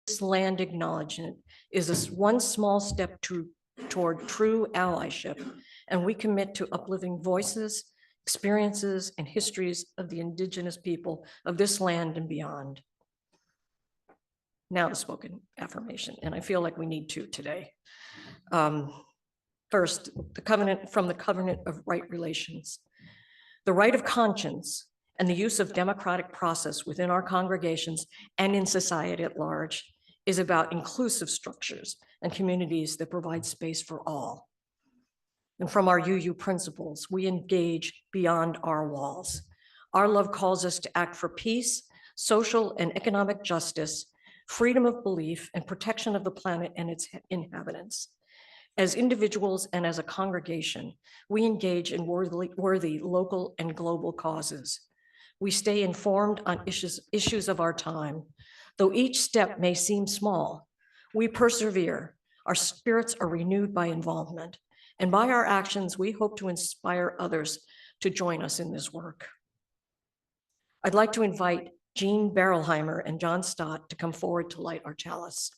This land acknowledgement is one small step toward true allyship, and we commit to uplifting voices, experiences, and histories of the indigenous people of this land and beyond. Now the spoken affirmation, and I feel like we need to today. First, the covenant from the Covenant of Right Relations. The right of conscience and the use of democratic process within our congregations and in society at large is about inclusive structures and communities that provide space for all. And from our UU principles, we engage beyond our walls. Our love calls us to act for peace, social and economic justice, freedom of belief, and protection of the planet and its inhabitants. As individuals and as a congregation, we engage in worthy local and global causes. We stay informed on issues of our time. Though each step may seem small, we persevere. Our spirits are renewed by involvement. And by our actions, we hope to inspire others to join us in this work. I'd like to invite Jean Berelheimer and John Stott to come forward to light our chalice.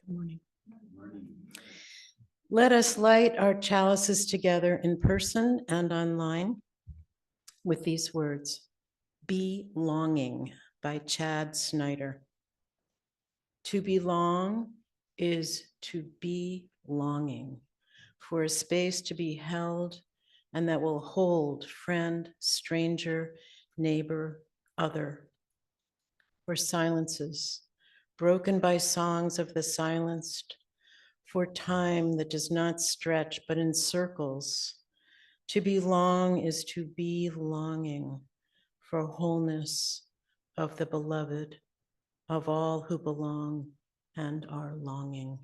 Good morning. Let us light our chalices together in person and online with these words: Belonging by Chad Snyder. To belong is to be longing for a space to be held and that will hold friend, stranger, neighbor, other. For silences broken by songs of the silenced, for time that does not stretch but encircles. To belong is to be longing for wholeness of the beloved, of all who belong and are longing.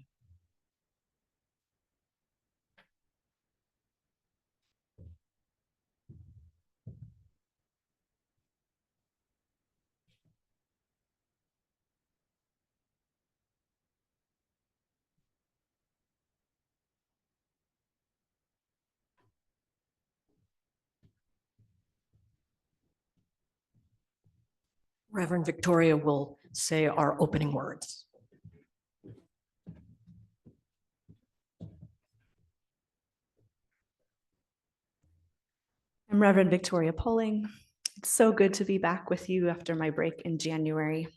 Reverend Victoria will say our opening words. I'm Reverend Victoria Poling. It's so good to be back with you after my break in January.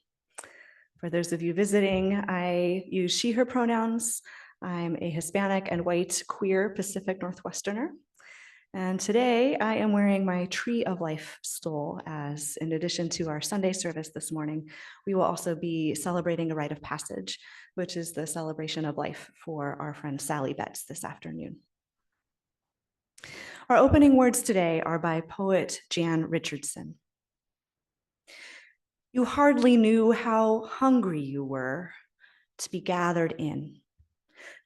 For those of you visiting, I use she, her pronouns. I'm a Hispanic and white queer Pacific Northwesterner. And today I am wearing my Tree of Life stole, as in addition to our Sunday service this morning, we will also be celebrating a rite of passage, which is the celebration of life for our friend Sally Betts this afternoon. Our opening words today are by poet Jan Richardson. You hardly knew how hungry you were to be gathered in,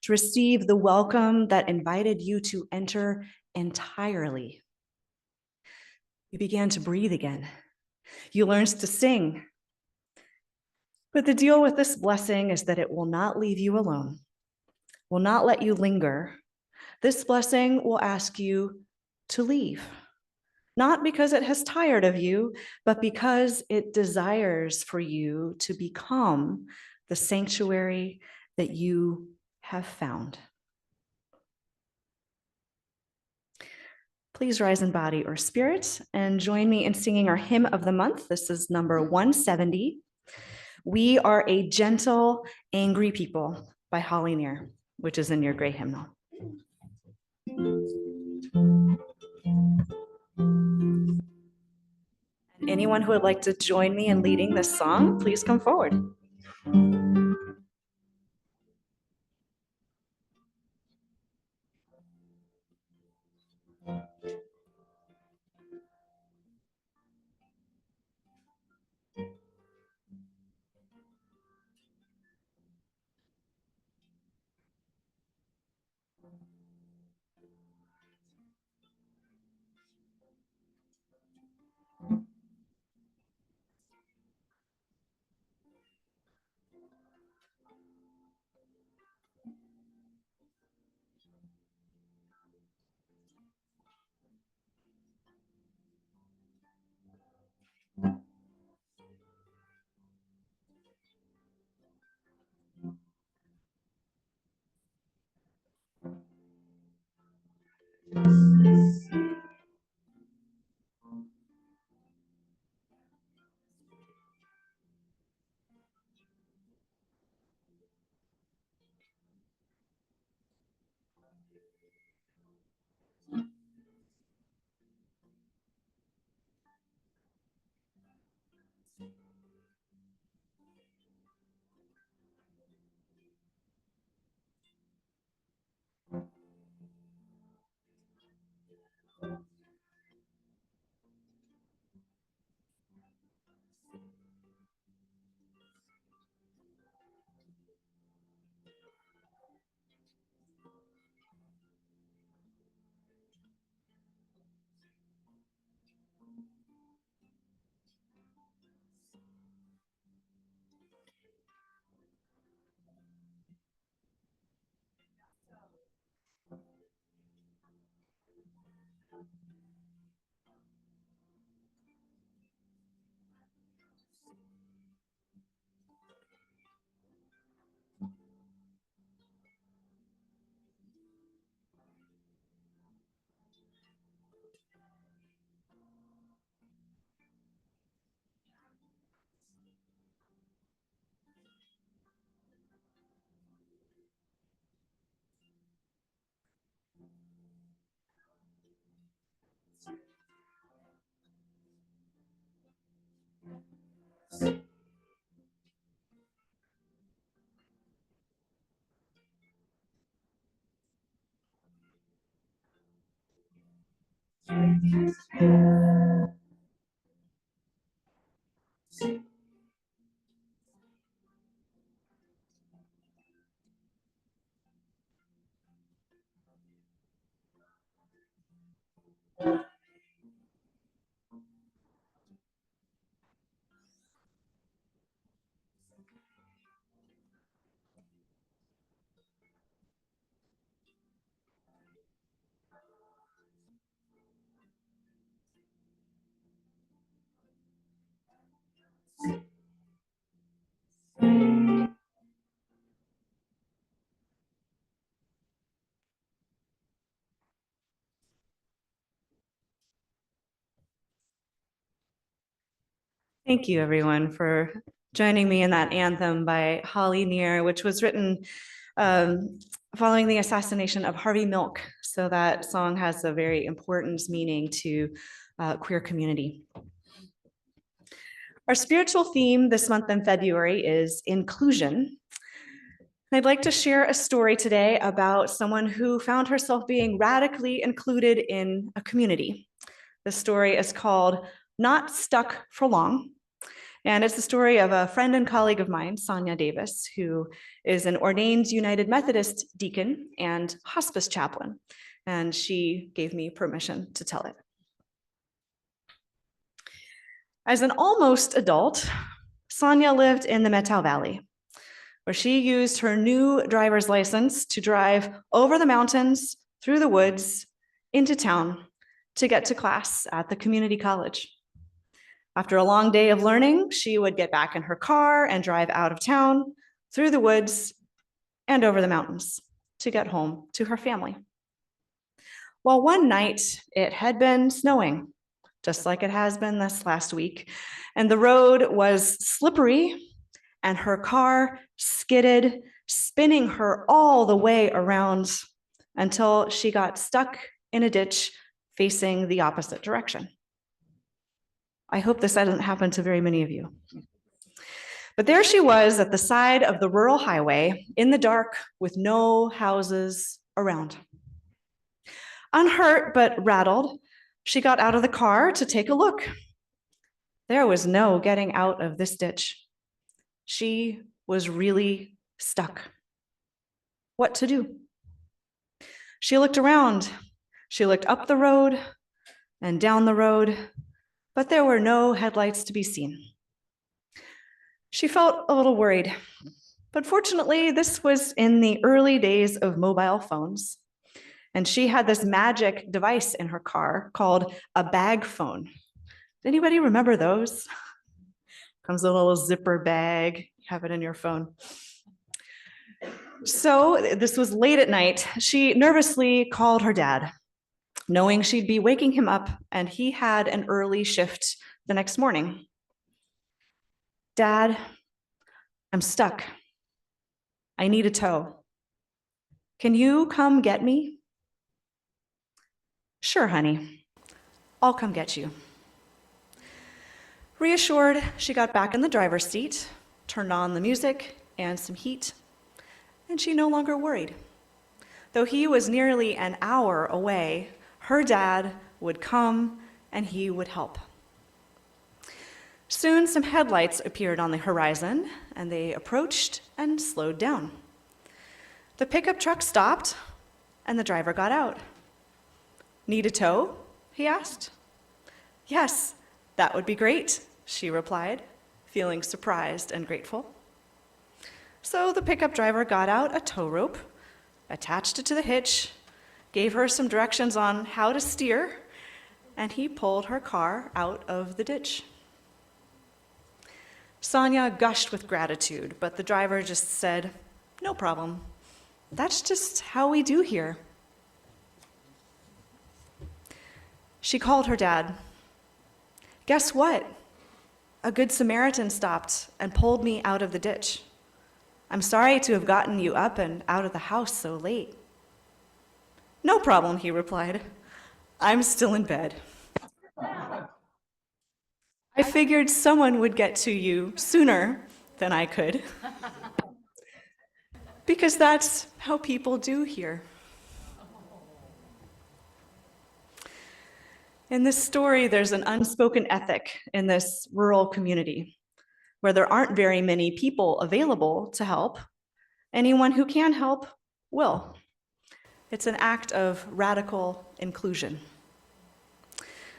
to receive the welcome that invited you to enter entirely. You began to breathe again. You learned to sing. But the deal with this blessing is that it will not leave you alone, will not let you linger. This blessing will ask you to leave, not because it has tired of you, but because it desires for you to become the sanctuary that you have found. Please rise in body or spirit and join me in singing our hymn of the month. This is number 170. We Are a Gentle, Angry People by Holly Near, which is in your gray hymnal. And anyone who would like to join me in leading this song, please come forward. Thank you, everyone, for joining me in that anthem by Holly Near, which was written following the assassination of Harvey Milk. So that song has a very important meaning to queer community. Our spiritual theme this month in February is inclusion. I'd like to share a story today about someone who found herself being radically included in a community. The story is called Not Stuck for Long. And it's the story of a friend and colleague of mine, Sonia Davis, who is an ordained United Methodist deacon and hospice chaplain. And she gave me permission to tell it. As an almost adult, Sonia lived in the Methow Valley, where she used her new driver's license to drive over the mountains, through the woods, into town to get to class at the community college. After a long day of learning, she would get back in her car and drive out of town, through the woods, and over the mountains to get home to her family. Well, one night it had been snowing, just like it has been this last week, and the road was slippery, and her car skidded, spinning her all the way around until she got stuck in a ditch facing the opposite direction. I hope this doesn't happen to very many of you. But there she was at the side of the rural highway in the dark with no houses around. Unhurt but rattled, she got out of the car to take a look. There was no getting out of this ditch. She was really stuck. What to do? She looked around. She looked up the road and down the road, but there were no headlights to be seen. She felt a little worried, but fortunately, this was in the early days of mobile phones, and she had this magic device in her car called a bag phone. Anybody remember those? Comes a little zipper bag, you have it in your phone. So this was late at night. She nervously called her dad, knowing she'd be waking him up, and he had an early shift the next morning. Dad, I'm stuck. I need a tow. Can you come get me? Sure, honey. I'll come get you. Reassured, she got back in the driver's seat, turned on the music and some heat, and she no longer worried. Though he was nearly an hour away, her dad would come and he would help. Soon some headlights appeared on the horizon, and they approached and slowed down. The pickup truck stopped and the driver got out. Need a tow? He asked. Yes, that would be great, she replied, feeling surprised and grateful. So the pickup driver got out a tow rope, attached it to the hitch, gave her some directions on how to steer, and he pulled her car out of the ditch. Sonia gushed with gratitude, but the driver just said, "No problem. That's just how we do here." She called her dad. Guess what? A good Samaritan stopped and pulled me out of the ditch. I'm sorry to have gotten you up and out of the house so late. No problem, he replied. I'm still in bed. I figured someone would get to you sooner than I could. Because that's how people do here. In this story, there's an unspoken ethic in this rural community where there aren't very many people available to help. Anyone who can help will. It's an act of radical inclusion.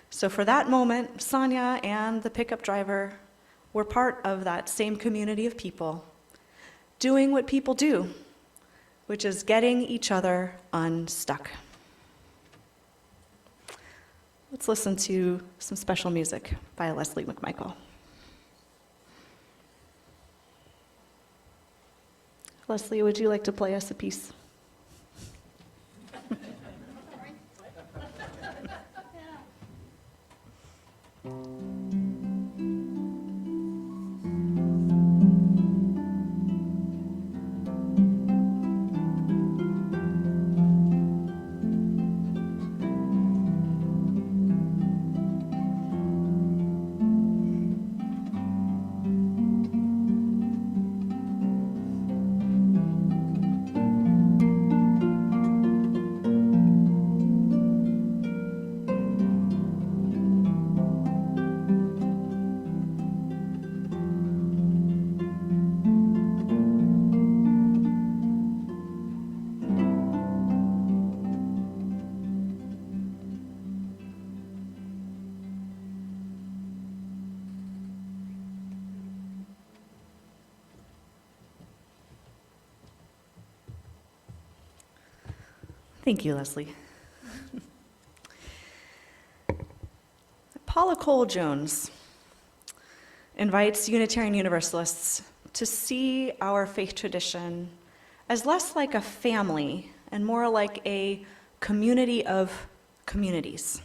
So for that moment, Sonia and the pickup driver were part of that same community of people, doing what people do, which is getting each other unstuck. Let's listen to some special music by Leslie McMichael. Leslie, would you like to play us a piece? Thank you, Leslie. Paula Cole Jones invites Unitarian Universalists to see our faith tradition as less like a family and more like a community of communities.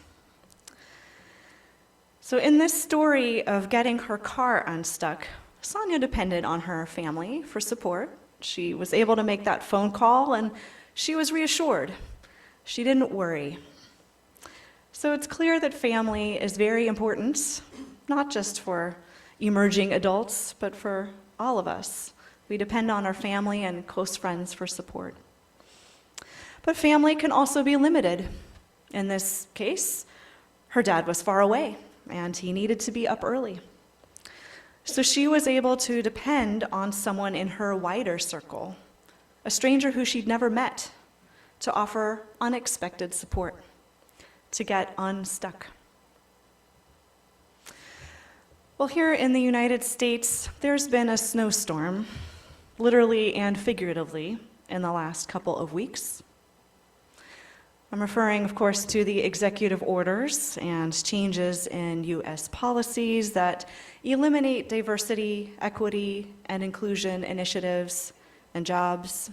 So in this story of getting her car unstuck, Sonia depended on her family for support. She was able to make that phone call and she was reassured. She didn't worry. So it's clear that family is very important, not just for emerging adults, but for all of us. We depend on our family and close friends for support. But family can also be limited. In this case, her dad was far away, and he needed to be up early. So she was able to depend on someone in her wider circle, a stranger who she'd never met, to offer unexpected support, to get unstuck. Well, here in the United States, there's been a snowstorm, literally and figuratively, in the last couple of weeks. I'm referring, of course, to the executive orders and changes in U.S. policies that eliminate diversity, equity, and inclusion initiatives and jobs,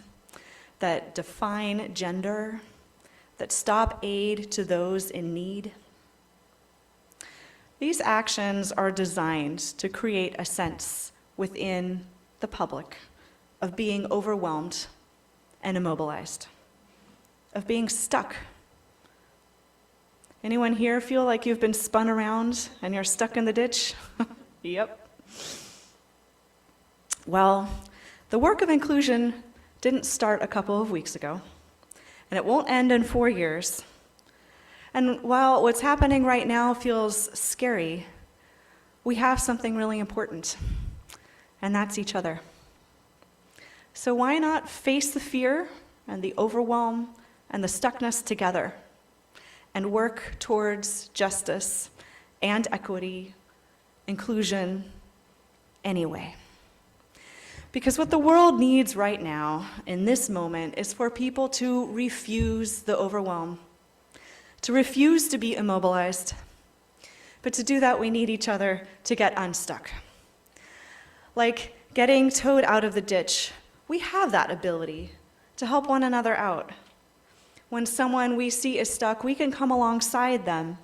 that define gender, that stop aid to those in need. These actions are designed to create a sense within the public of being overwhelmed and immobilized, of being stuck. Anyone here feel like you've been spun around and you're stuck in the ditch? Yep. Well, the work of inclusion didn't start a couple of weeks ago, and it won't end in 4 years. And while what's happening right now feels scary, we have something really important, and that's each other. So why not face the fear and the overwhelm and the stuckness together and work towards justice and equity, inclusion anyway? Because what the world needs right now, in this moment, is for people to refuse the overwhelm, to refuse to be immobilized. But to do that, we need each other to get unstuck. Like getting towed out of the ditch, we have that ability to help one another out. When someone we see is stuck, we can come alongside them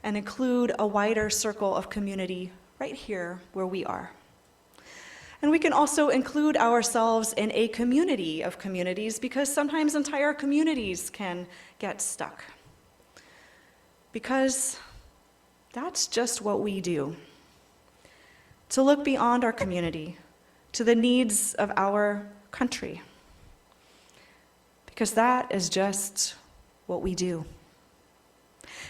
and include a wider circle of community right here where we are. And we can also include ourselves in a community of communities, because sometimes entire communities can get stuck. Because that's just what we do. To look beyond our community to the needs of our country. Because that is just what we do.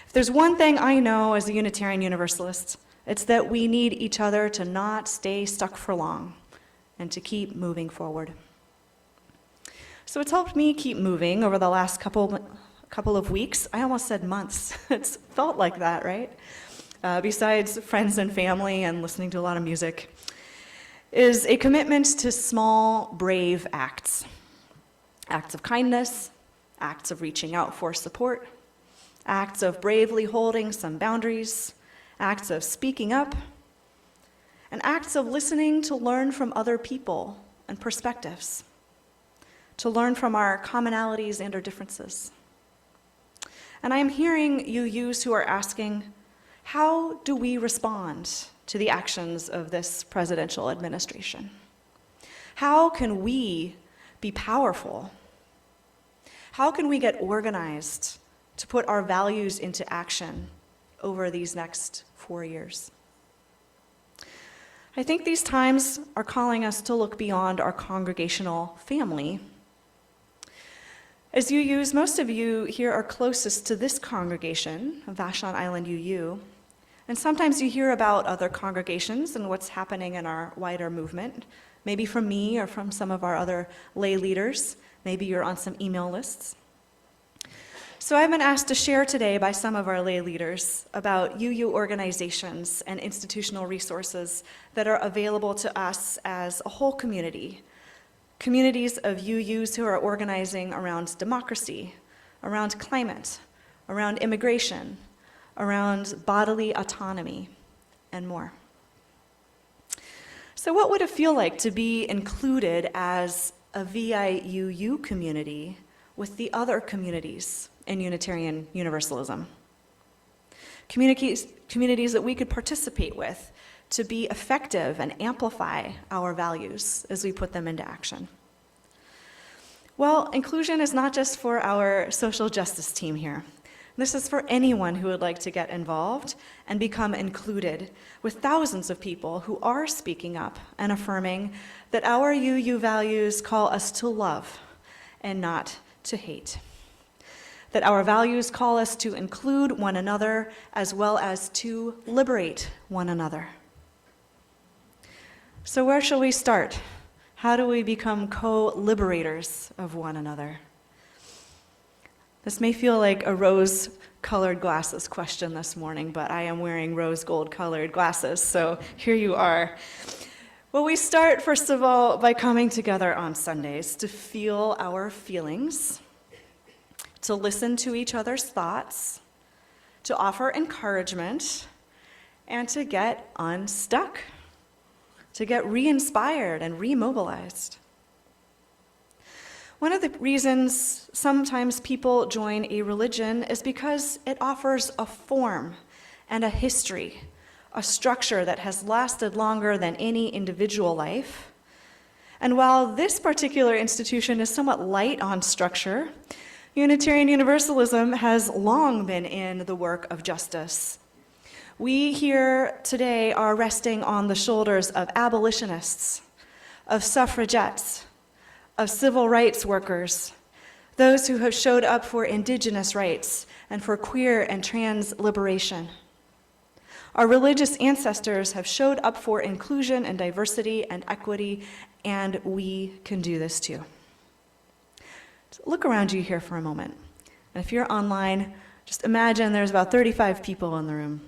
If there's one thing I know as a Unitarian Universalist, it's that we need each other to not stay stuck for long and to keep moving forward. So it's helped me keep moving over the last couple of weeks. I almost said months. It's felt like that, right? Besides friends and family and listening to a lot of music, is a commitment to small, brave acts. Acts of kindness, acts of reaching out for support, acts of bravely holding some boundaries, acts of speaking up, and acts of listening to learn from other people and perspectives, to learn from our commonalities and our differences. And I am hearing UUs who are asking, how do we respond to the actions of this presidential administration? How can we be powerful? How can we get organized to put our values into action over these next 4 years? I think these times are calling us to look beyond our congregational family. As UUs, most of you here are closest to this congregation, Vashon Island UU, and sometimes you hear about other congregations and what's happening in our wider movement, maybe from me or from some of our other lay leaders. Maybe you're on some email lists. So I've been asked to share today by some of our lay leaders about UU organizations and institutional resources that are available to us as a whole community. Communities of UUs who are organizing around democracy, around climate, around immigration, around bodily autonomy, and more. So what would it feel like to be included as a VIUU community with the other communities in Unitarian Universalism? Communities that we could participate with to be effective and amplify our values as we put them into action. Well, inclusion is not just for our social justice team here. This is for anyone who would like to get involved and become included, with thousands of people who are speaking up and affirming that our UU values call us to love and not to hate. That our values call us to include one another as well as to liberate one another. So where shall we start? How do we become co-liberators of one another? This may feel like a rose-colored glasses question this morning, but I am wearing rose gold-colored glasses, so here you are. Well, we start, first of all, by coming together on Sundays to feel our feelings, to listen to each other's thoughts, to offer encouragement, and to get unstuck, to get re-inspired and remobilized. One of the reasons sometimes people join a religion is because it offers a form and a history, a structure that has lasted longer than any individual life. And while this particular institution is somewhat light on structure, Unitarian Universalism has long been in the work of justice. We here today are resting on the shoulders of abolitionists, of suffragettes, of civil rights workers, those who have showed up for indigenous rights and for queer and trans liberation. Our religious ancestors have showed up for inclusion and diversity and equity, and we can do this too. So look around you here for a moment. And if you're online, just imagine there's about 35 people in the room.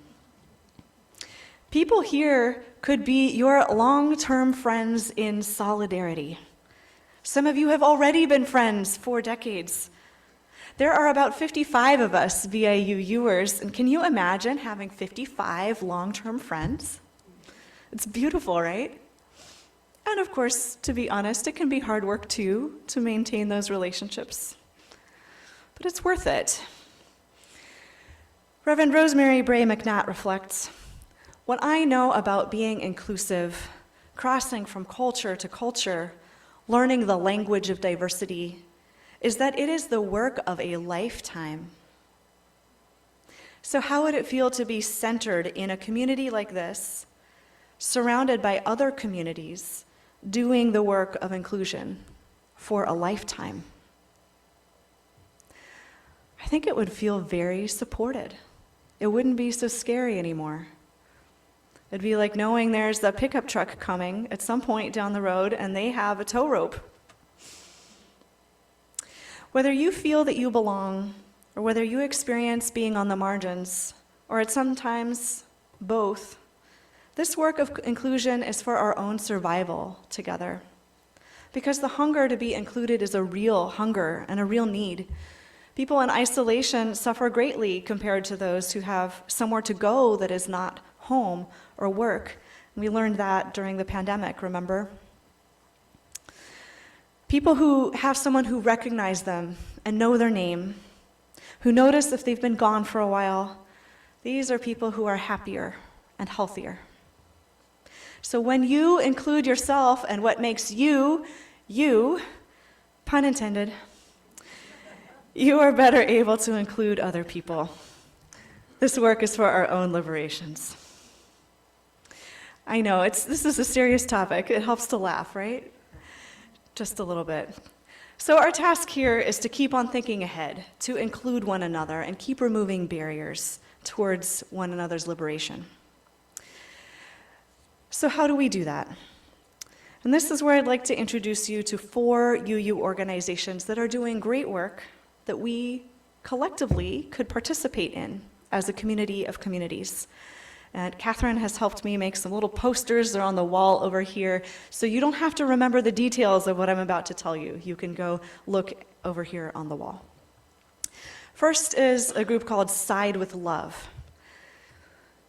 People here could be your long-term friends in solidarity. Some of you have already been friends for decades. There are about 55 of us VIUers, and can you imagine having 55 long-term friends? It's beautiful, right? And of course, to be honest, it can be hard work too to maintain those relationships. But it's worth it. Reverend Rosemary Bray McNatt reflects, "What I know about being inclusive, crossing from culture to culture, learning the language of diversity, is that it is the work of a lifetime." So how would it feel to be centered in a community like this, surrounded by other communities, doing the work of inclusion for a lifetime? I think it would feel very supported it wouldn't be so scary anymore. It'd be like knowing there's a pickup truck coming at some point down the road and they have a tow rope. Whether you feel that you belong, or whether you experience being on the margins, or at sometimes both, this work of inclusion is for our own survival together. Because the hunger to be included is a real hunger and a real need. People in isolation suffer greatly compared to those who have somewhere to go that is not home or work. We learned that during the pandemic, remember? People who have someone who recognizes them and know their name, who notice if they've been gone for a while, these are people who are happier and healthier. So when you include yourself and what makes you, you, pun intended, you are better able to include other people. This work is for our own liberations. I know, this is a serious topic. It helps to laugh, right? Just a little bit. So our task here is to keep on thinking ahead, to include one another, and keep removing barriers towards one another's liberation. So how do we do that? And this is where I'd like to introduce you to 4 UU organizations that are doing great work that we collectively could participate in as a community of communities. And Catherine has helped me make some little posters. They're on the wall over here. So you don't have to remember the details of what I'm about to tell you. You can go look over here on the wall. First is a group called Side with Love.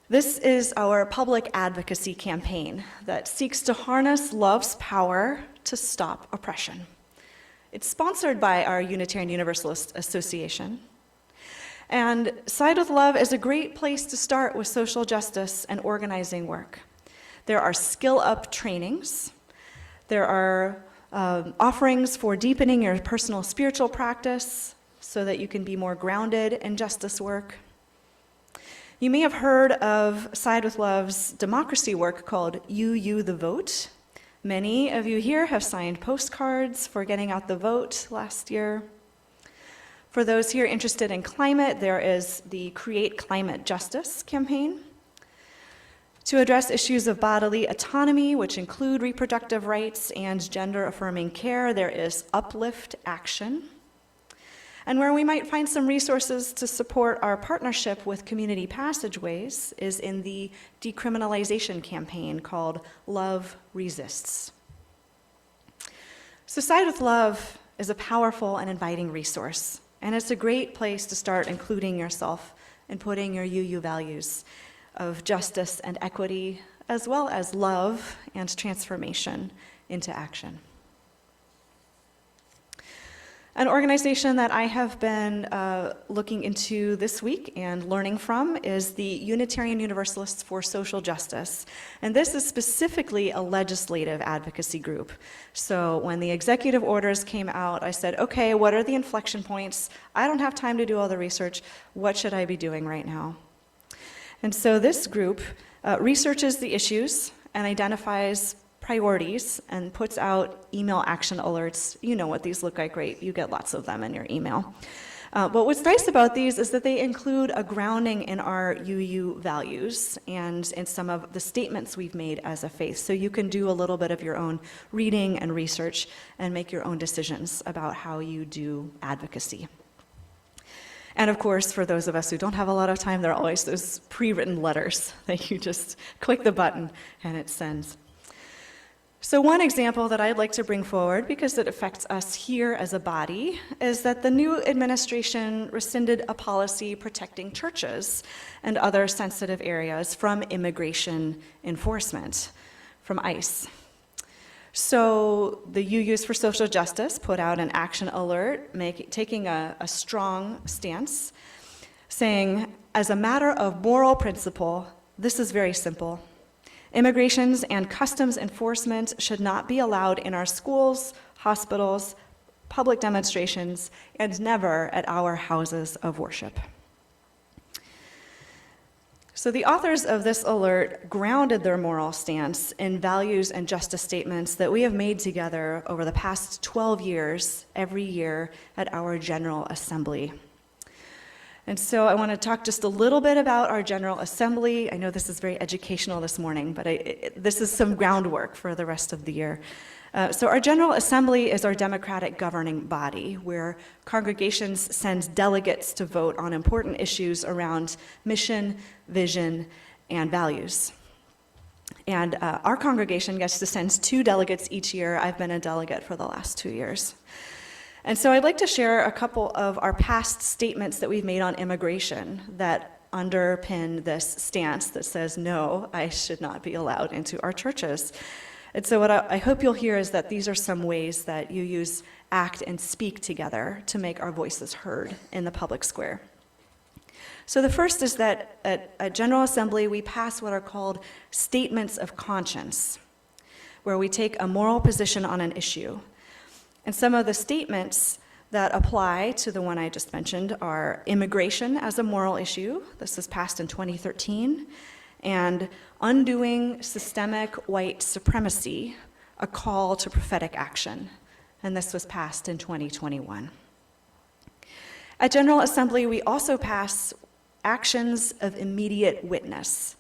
This is our public advocacy campaign that seeks to harness love's power to stop oppression. It's sponsored by our Unitarian Universalist Association. And Side with Love is a great place to start with social justice and organizing work. There are skill-up trainings. There are offerings for deepening your personal spiritual practice so that you can be more grounded in justice work. You may have heard of Side with Love's democracy work called UU the Vote. Many of you here have signed postcards for getting out the vote last year. For those here interested in climate, there is the Create Climate Justice campaign. To address issues of bodily autonomy, which include reproductive rights and gender-affirming care, there is Uplift Action. And where we might find some resources to support our partnership with Community Passageways is in the decriminalization campaign called Love Resists. So Side with Love is a powerful and inviting resource, and it's a great place to start including yourself and putting your UU values of justice and equity, as well as love and transformation, into action. An organization that I have been looking into this week and learning from is the Unitarian Universalists for Social Justice. And this is specifically a legislative advocacy group. So when the executive orders came out, I said, okay, what are the inflection points? I don't have time to do all the research. What should I be doing right now? And so this group researches the issues and identifies priorities and puts out email action alerts. You know what these look like, right? You get lots of them in your email. But what's nice about these is that they include a grounding in our UU values and in some of the statements we've made as a faith. So you can do a little bit of your own reading and research and make your own decisions about how you do advocacy. And of course, for those of us who don't have a lot of time, there are always those pre-written letters that you just click the button and it sends. So one example that I'd like to bring forward, because it affects us here as a body, is that the new administration rescinded a policy protecting churches and other sensitive areas from immigration enforcement, from ICE. So the UUs for Social Justice put out an action alert, taking a strong stance, saying, as a matter of moral principle, this is very simple. Immigrations and customs enforcement should not be allowed in our schools, hospitals, public demonstrations, and never at our houses of worship. So the authors of this alert grounded their moral stance in values and justice statements that we have made together over the past 12 years, every year at our General Assembly. And so I want to talk just a little bit about our General Assembly. I know this is very educational this morning, but this is some groundwork for the rest of the year. So our General Assembly is our democratic governing body, where congregations send delegates to vote on important issues around mission, vision, and values. And our congregation gets to send 2 delegates each year. I've been a delegate for the last 2 years. And so I'd like to share a couple of our past statements that we've made on immigration that underpin this stance that says, no, I should not be allowed into our churches. And so what I hope you'll hear is that these are some ways that UUs act and speak together to make our voices heard in the public square. So the first is that at General Assembly, we pass what are called statements of conscience, where we take a moral position on an issue. And some of the statements that apply to the one I just mentioned are immigration as a moral issue. This was passed in 2013. And undoing systemic white supremacy, a call to prophetic action. And this was passed in 2021. At General Assembly, we also pass actions of immediate witness.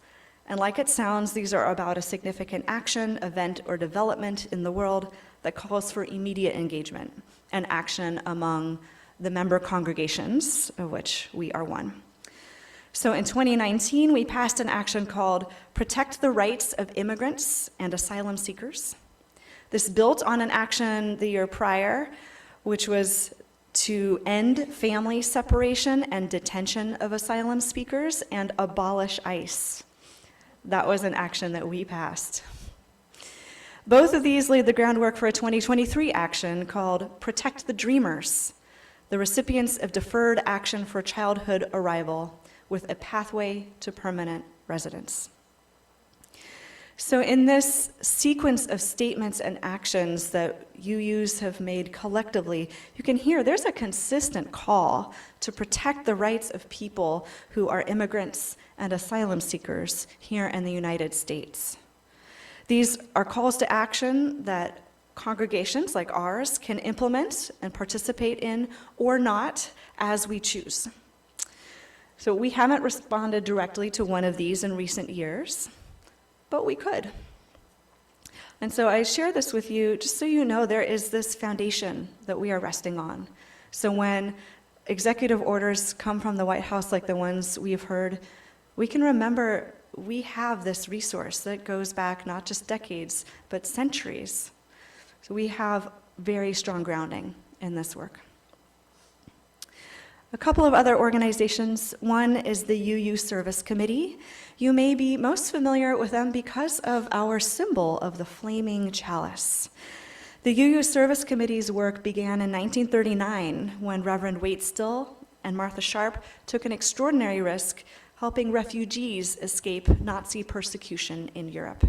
And like it sounds, these are about a significant action, event, or development in the world that calls for immediate engagement and action among the member congregations, of which we are one. So in 2019, we passed an action called Protect the Rights of Immigrants and Asylum Seekers. This built on an action the year prior, which was to end family separation and detention of asylum seekers and abolish ICE. That was an action that we passed. Both of these laid the groundwork for a 2023 action called Protect the Dreamers, the recipients of deferred action for childhood arrival, with a pathway to permanent residence. So in this sequence of statements and actions that UUs have made collectively, you can hear there's a consistent call to protect the rights of people who are immigrants and asylum seekers here in the United States. These are calls to action that congregations like ours can implement and participate in or not as we choose. So we haven't responded directly to one of these in recent years, but we could. And so I share this with you just so you know there is this foundation that we are resting on. So when executive orders come from the White House like the ones we've heard, we can remember we have this resource that goes back not just decades, but centuries. So we have very strong grounding in this work. A couple of other organizations. One is the UU Service Committee. You may be most familiar with them because of our symbol of the flaming chalice. The UU Service Committee's work began in 1939 when Reverend Waite Still and Martha Sharp took an extraordinary risk helping refugees escape Nazi persecution in Europe.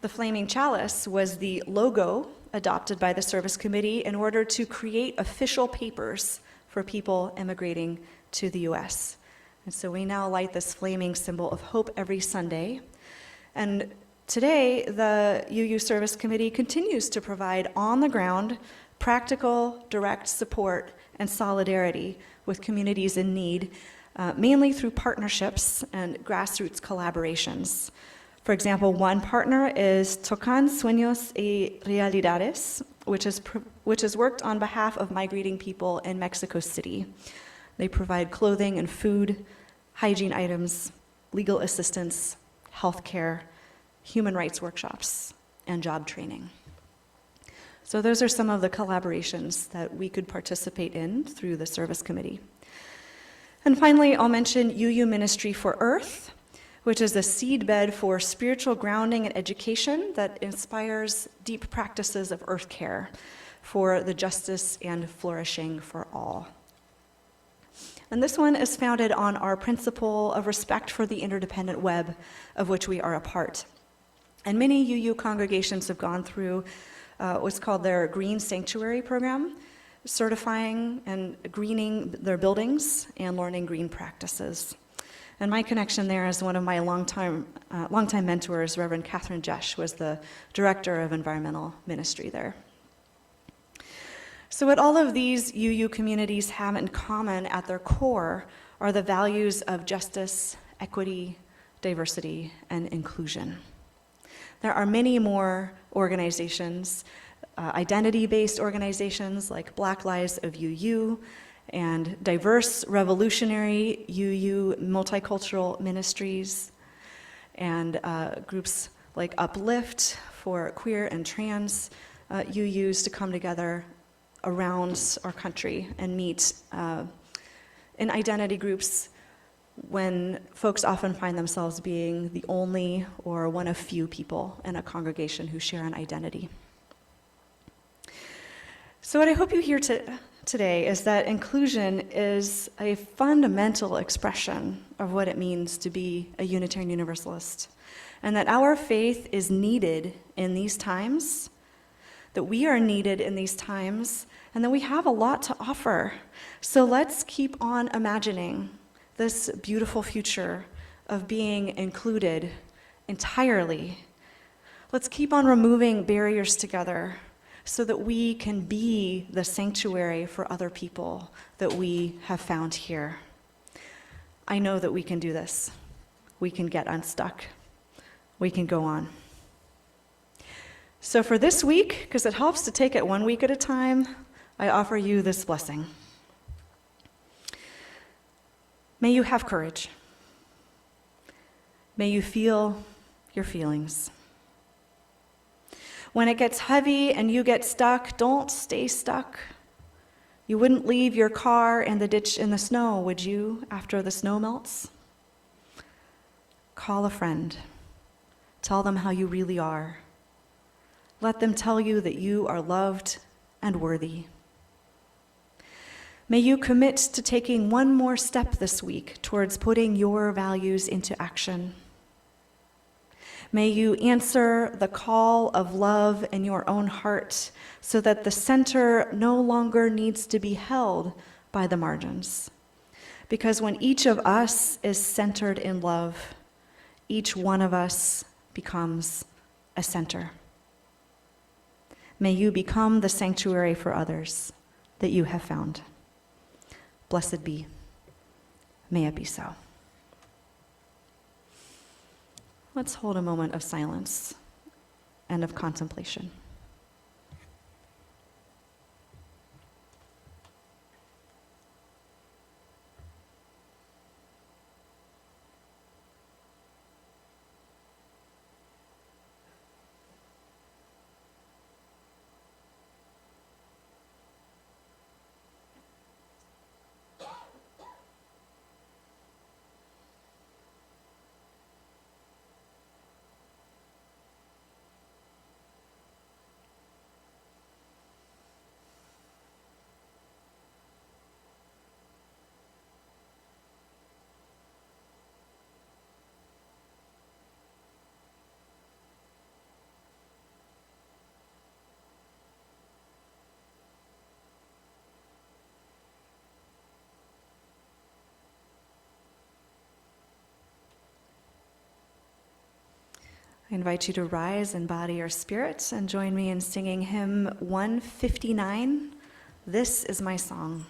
The flaming chalice was the logo adopted by the Service Committee in order to create official papers for people immigrating to the US. And so we now light this flaming symbol of hope every Sunday. And today, the UU Service Committee continues to provide on-the-ground, practical, direct support and solidarity with communities in need, mainly through partnerships and grassroots collaborations. For example, one partner is Tocan Sueños y Realidades, which has worked on behalf of migrating people in Mexico City. They provide clothing and food, hygiene items, legal assistance, healthcare, human rights workshops, and job training. So those are some of the collaborations that we could participate in through the Service Committee. And finally, I'll mention UU Ministry for Earth, which is a seedbed for spiritual grounding and education that inspires deep practices of earth care for the justice and flourishing for all. And this one is founded on our principle of respect for the interdependent web of which we are a part. And many UU congregations have gone through what's called their Green Sanctuary program, certifying and greening their buildings and learning green practices. And my connection there is one of my longtime mentors, Reverend Catherine Jesh, was the director of environmental ministry there. So what all of these UU communities have in common at their core are the values of justice, equity, diversity, and inclusion. There are many more organizations, identity-based organizations like Black Lives of UU, and diverse revolutionary UU multicultural ministries, and groups like Uplift for queer and trans UUs to come together around our country and meet in identity groups when folks often find themselves being the only or one of few people in a congregation who share an identity. So what I hope you hear today is that inclusion is a fundamental expression of what it means to be a Unitarian Universalist, and that our faith is needed in these times, that we are needed in these times, and that we have a lot to offer. So let's keep on imagining this beautiful future of being included entirely. Let's keep on removing barriers together so that we can be the sanctuary for other people that we have found here. I know that we can do this. We can get unstuck. We can go on. So for this week, because it helps to take it 1 week at a time, I offer you this blessing. May you have courage. May you feel your feelings. When it gets heavy and you get stuck, don't stay stuck. You wouldn't leave your car in the ditch in the snow, would you, after the snow melts? Call a friend. Tell them how you really are. Let them tell you that you are loved and worthy. May you commit to taking one more step this week towards putting your values into action. May you answer the call of love in your own heart so that the center no longer needs to be held by the margins. Because when each of us is centered in love, each one of us becomes a center. May you become the sanctuary for others that you have found. Blessed be. May it be so. Let's hold a moment of silence and of contemplation. I invite you to rise in body or spirit and join me in singing hymn 159, This is My Song.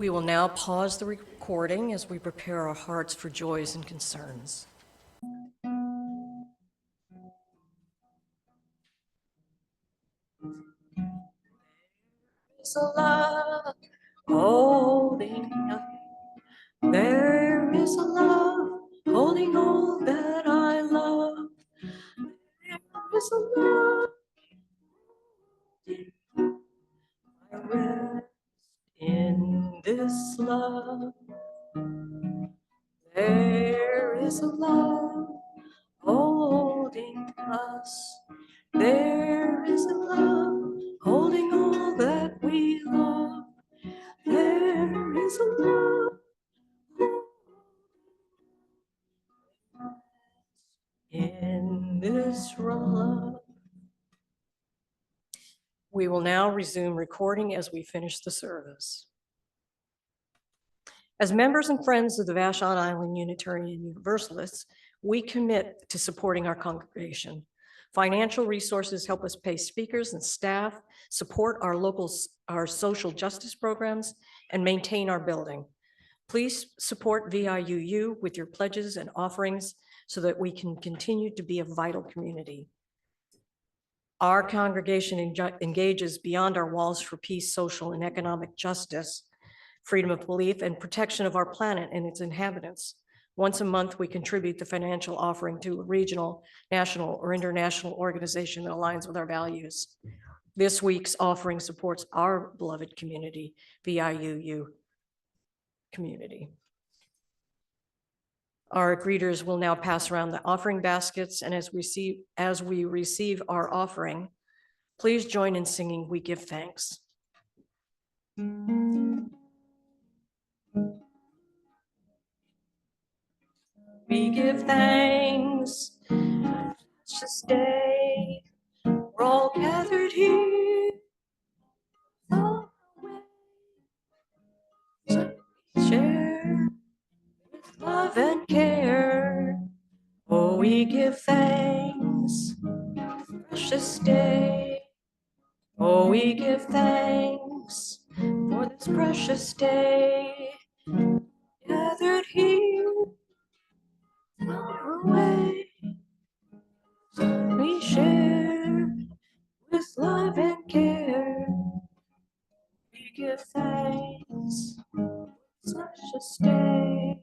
We will now pause the recording as we prepare our hearts for joys and concerns. There's a love holding us. There is a love holding all that I love. There is a love I rest in this love. There is a love holding us. There is a love holding all that we love. There is a love in this love. We will now resume recording as we finish the service. As members and friends of the Vashon Island Unitarian Universalists, we commit to supporting our congregation. Financial resources help us pay speakers and staff, support our social justice programs, and maintain our building. Please support VIUU with your pledges and offerings so that we can continue to be a vital community. Our congregation engages beyond our walls for peace, social, and economic justice, freedom of belief, and protection of our planet and its inhabitants. Once a month, we contribute the financial offering to a regional, national, or international organization that aligns with our values. This week's offering supports our beloved community, VIUU community. Our greeters will now pass around the offering baskets, and as we receive our offering, please join in singing "We Give Thanks." We give thanks this day. We're all gathered here. So we share with love and care. Oh, we give thanks precious day. Oh, we give thanks for this precious day. Gathered here far away, we share with love and care. We give thanks for such a day.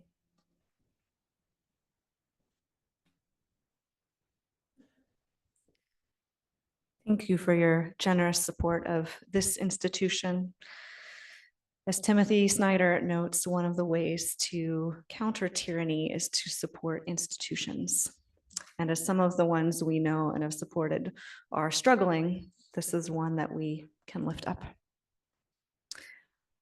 Thank you for your generous support of this institution. As Timothy Snyder notes, one of the ways to counter tyranny is to support institutions. And as some of the ones we know and have supported are struggling, this is one that we can lift up.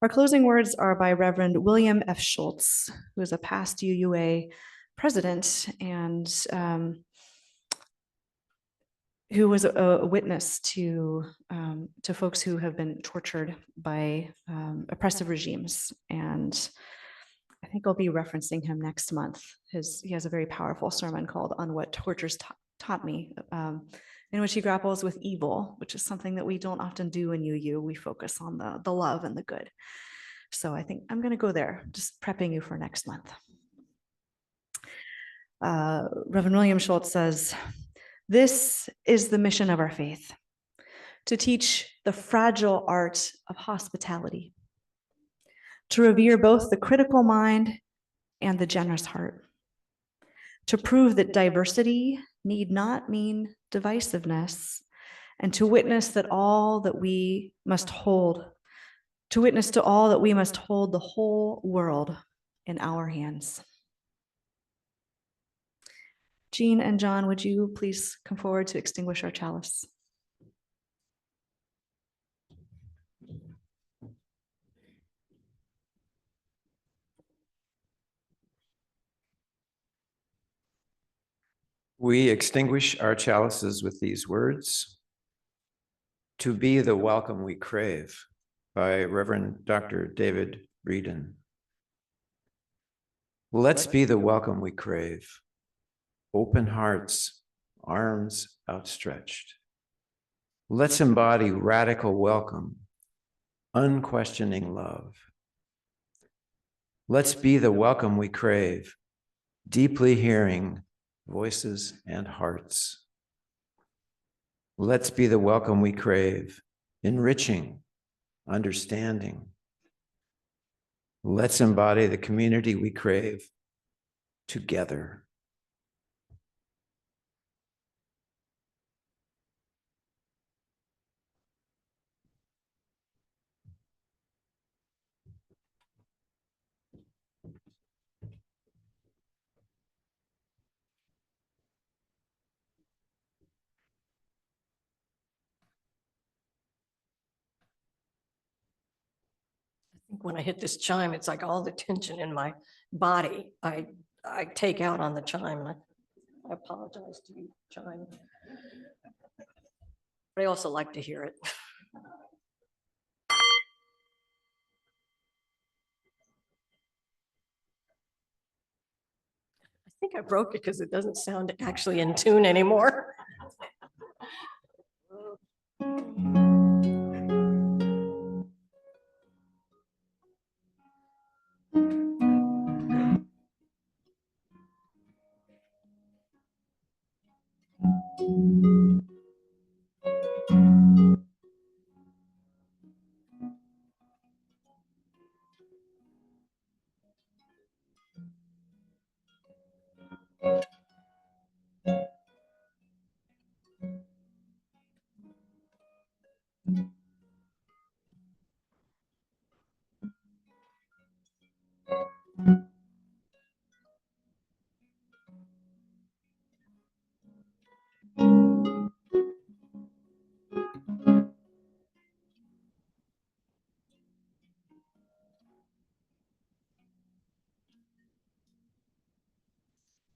Our closing words are by Reverend William F. Schultz, who is a past UUA president and who was a witness to folks who have been tortured by oppressive regimes. And I think I'll be referencing him next month. He has a very powerful sermon called "On What Tortures Taught Me," in which he grapples with evil, which is something that we don't often do in UU. We focus on the love and the good. So I think I'm going to go there, just prepping you for next month. Reverend William Schultz says, "This is the mission of our faith, to teach the fragile art of hospitality, to revere both the critical mind and the generous heart, to prove that diversity need not mean divisiveness, and to witness that all that we must hold, to witness to all that we must hold the whole world in our hands." Jean and John, would you please come forward to extinguish our chalice? We extinguish our chalices with these words: "To be the welcome we crave," by Reverend Dr. David Breeden. Let's be the welcome we crave. Open hearts, arms outstretched. Let's embody radical welcome, unquestioning love. Let's be the welcome we crave, deeply hearing voices and hearts. Let's be the welcome we crave, enriching, understanding. Let's embody the community we crave together. I think when I hit this chime, it's like all the tension in my body, I take out on the chime. And I apologize to you, chime. But I also like to hear it. I think I broke it because it doesn't sound actually in tune anymore.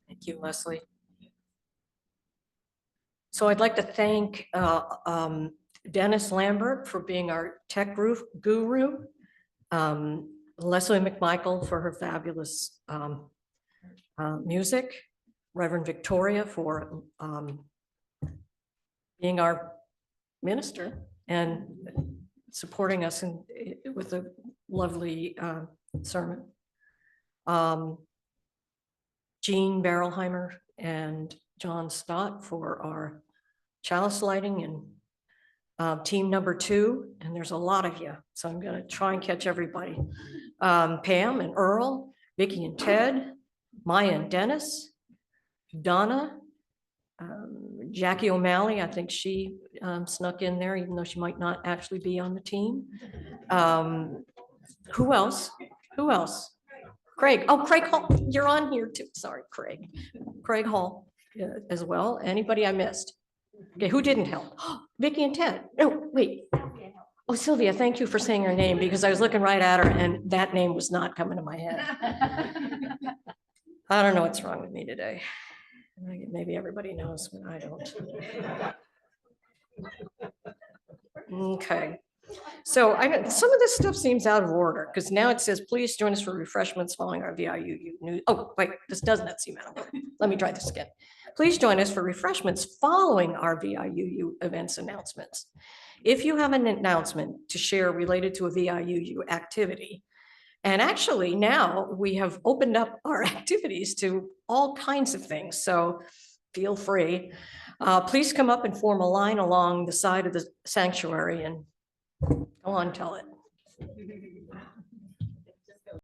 Thank you, Leslie. So I'd like to thank Dennis Lambert for being our tech guru, Leslie McMichael for her fabulous music, Reverend Victoria for being our minister and supporting us with a lovely sermon. Jean Barrelheimer and John Stott for our chalice lighting and team number 2. And there's a lot of you, so I'm going to try and catch everybody. Pam and Earl, Vicki and Ted, Maya and Dennis, Donna, Jackie O'Malley. I think she snuck in there, even though she might not actually be on the team. Who else? Who else? Craig. Oh, Craig Hall, you're on here too. Sorry, Craig. Craig Hall as well. Anybody I missed? Okay, who didn't help? Vicki and Ted. No, wait. Oh, Sylvia, thank you for saying her name because I was looking right at her and that name was not coming to my head. I don't know what's wrong with me today. Maybe everybody knows, but I don't. Okay. So some of this stuff seems out of order because now it says, please join us for refreshments following our VIUU news. Oh, wait, this doesn't seem out of order. Let me try this again. Please join us for refreshments following our VIUU events announcements. If you have an announcement to share related to a VIUU activity, and actually now we have opened up our activities to all kinds of things. So feel free. Please come up and form a line along the side of the sanctuary and go on, tell it.